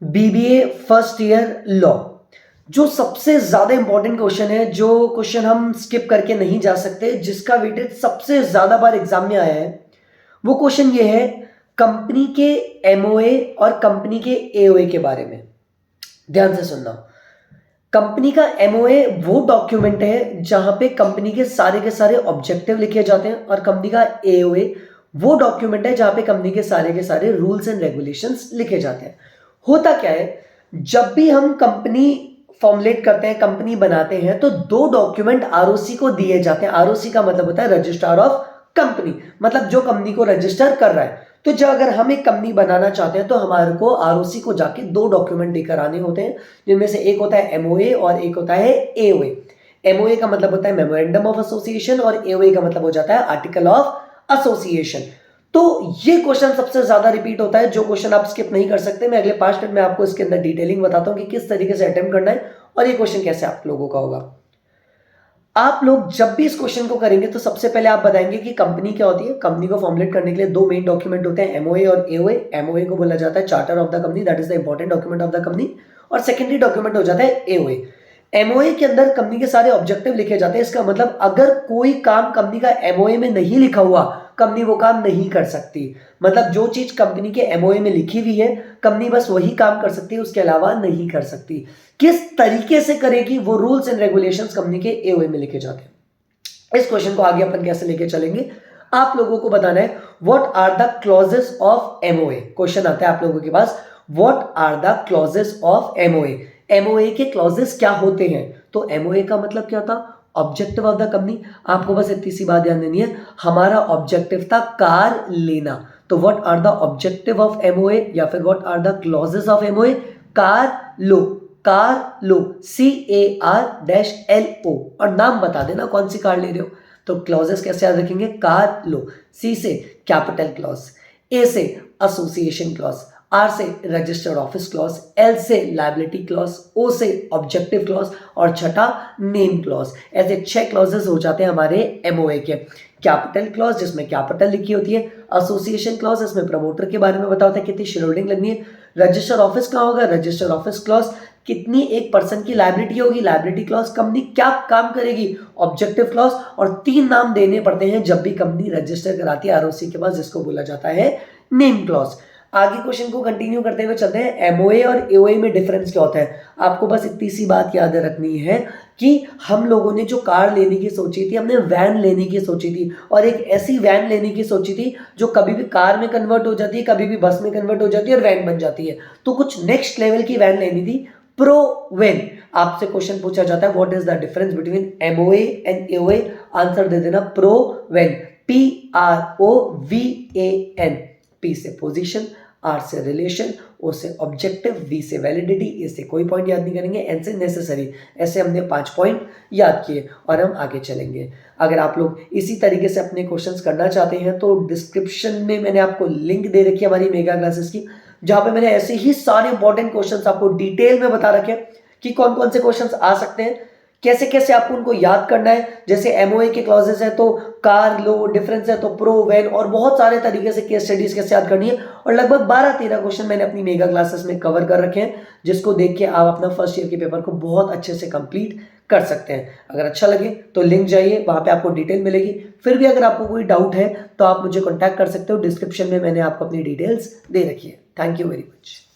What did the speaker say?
BBA first year law. जो सबसे ज्यादा इंपॉर्टेंट क्वेश्चन है, जो क्वेश्चन हम स्किप करके नहीं जा सकते, जिसका वेटेज सबसे ज्यादा बार एग्जाम में आया है, वो क्वेश्चन ये है कंपनी के एमओए और कंपनी के एओए के बारे में। ध्यान से सुनना। कंपनी का एमओए वो डॉक्यूमेंट है जहां पे कंपनी के सारे ऑब्जेक्टिव लिखे जाते हैं, और कंपनी का एओए वो डॉक्यूमेंट है जहां पे कंपनी के सारे रूल्स एंड रेगुलेशंस लिखे जाते हैं। होता क्या है, जब भी हम कंपनी फॉर्मुलेट करते हैं, कंपनी बनाते हैं, तो दो डॉक्यूमेंट आरओसी को दिए जाते हैं। आरओसी का मतलब होता है रजिस्ट्रार ऑफ कंपनी, मतलब जो कंपनी को रजिस्टर कर रहा है। तो जब अगर हम एक कंपनी बनाना चाहते हैं तो हमारे को आरओसी को जाके दो डॉक्यूमेंट लेकर आने होते हैं, जिनमें से एक होता है एमओए और एक होता है एओए। एमओए का मतलब होता है मेमोरेंडम ऑफ एसोसिएशन, और एओए का मतलब हो जाता है आर्टिकल ऑफ एसोसिएशन। तो ये क्वेश्चन सबसे ज्यादा रिपीट होता है, जो क्वेश्चन आप स्किप नहीं कर सकते। मैं अगले 5 मिनट में आपको इसके अंदर डिटेलिंग बताता हूं कि किस तरीके से अटेम्प्ट करना है और ये क्वेश्चन कैसे आप लोगों का होगा। आप लोग जब भी इस क्वेश्चन को करेंगे तो सबसे पहले आप बताएंगे कि कंपनी क्या होती है। कंपनी को फॉर्मुलेट करने के लिए दो मेन डॉक्यूमेंट होते हैं, एमओए और एओए। एमओए को बोला जाता है charter of the company, that is the important document of the company, और सेकेंडरी डॉक्यूमेंट हो जाता है एओए। एमओए के अंदर कंपनी के सारे ऑब्जेक्टिव लिखे जाते हैं। इसका मतलब अगर कोई काम कंपनी का एमओए में नहीं लिखा हुआ, कंपनी वो काम नहीं कर सकती। मतलब जो चीज कंपनी के एमओए में लिखी हुई है, कंपनी बस वही काम कर सकती है, उसके अलावा नहीं कर सकती। किस तरीके से करेगी, वो रूल्स एंड रेगुलेशंस कंपनी के एओए में लिखे जाते हैं। इस क्वेश्चन को आगे अपन कैसे लेके चलेंगे, आप लोगों को बताना है what are the clauses of MOA. Question आता है आप लोगों के पास, what are the clauses of MOA. MOA के क्लॉजेस क्या होते हैं? तो एमओए का मतलब क्या था? Objective of the company. आपको बस इतनी सी बात ध्यान देनी है, हमारा ऑब्जेक्टिव था कार लेना। तो what are the objective of MOA, या फिर what are the clauses of MOA? Car लो, कार लो, CAR-LO, और नाम बता देना कौन सी कार ले रहे हो। तो क्लॉजेस कैसे याद रखेंगे? कार लो, C से कैपिटल क्लॉज, A से एसोसिएशन क्लॉज, R से रजिस्टर्ड ऑफिस क्लॉज, L से लायबिलिटी क्लॉज, O से ऑब्जेक्टिव क्लॉज, और छठा नेम क्लॉज। ऐसे 6 क्लॉजेस हो जाते हैं हमारे एमओए के। कैपिटल क्लॉज जिसमें कैपिटल लिखी होती है, एसोसिएशन क्लॉज इसमें प्रमोटर के बारे में बताता है कितनी शेयर होल्डिंग लगनी है, रजिस्टर्ड ऑफिस कहाँ होगा, रजिस्टर्ड ऑफिस क्लॉज कितनी एक पर्सन की लायबिलिटी होगी, लायबिलिटी क्लॉज कंपनी क्या काम करेगी, ऑब्जेक्टिव क्लॉज, और 3 नाम देने पड़ते हैं जब भी कंपनी रजिस्टर कराती है आरओसी के पास, जिसको बोला जाता है नेम क्लॉज। आगे क्वेश्चन को कंटिन्यू करते हुए चलते हैं, एमओए और एओए में डिफरेंस क्या होता है। आपको बस इतनी सी बात याद रखनी है कि हम लोगों ने जो कार लेने की सोची थी, हमने वैन लेने की सोची थी, और एक ऐसी वैन लेने की सोची थी जो कभी भी कार में कन्वर्ट हो जाती है, कभी भी बस में कन्वर्ट हो जाती है और वैन बन जाती है। तो कुछ नेक्स्ट लेवल की वैन लेनी थी, प्रो वैन। आपसे क्वेश्चन पूछा जाता है what is the difference between MOA and AOA, answer दे देना प्रो वैन, PROVAN। P से पोजीशन, R से रिलेशन, O से ऑब्जेक्टिव, V से वैलिडिटी, A से कोई पॉइंट याद नहीं करेंगे, N से नेसेसरी। ऐसे हमने 5 पॉइंट याद किए और हम आगे चलेंगे। अगर आप लोग इसी तरीके से अपने क्वेश्चंस करना चाहते हैं तो डिस्क्रिप्शन में मैंने आपको लिंक दे रखी है हमारी मेगा क्लासेस की, जहां पे मैंने ऐसे ही सारे इंपॉर्टेंट क्वेश्चंस आपको डिटेल में बता रखे हैं कि कौन कौन से क्वेश्चंस आ सकते हैं, कैसे कैसे आपको उनको याद करना है। जैसे एमओए के क्लॉजेस है तो कार लो, डिफरेंस है तो प्रो वैन, और बहुत सारे तरीके से केस स्टडीज कैसे याद करनी है। और लगभग 12-13 क्वेश्चन मैंने अपनी मेगा क्लासेस में कवर कर रखे हैं, जिसको देख के आप अपना फर्स्ट ईयर के पेपर को बहुत अच्छे से कंप्लीट कर सकते हैं। अगर अच्छा लगे तो लिंक जाइए, वहां पे आपको डिटेल मिलेगी। फिर भी अगर आपको कोई डाउट है तो आप मुझे कॉन्टैक्ट कर सकते हो, डिस्क्रिप्शन में मैंने आपको अपनी डिटेल्स दे रखी है। Thank you very much.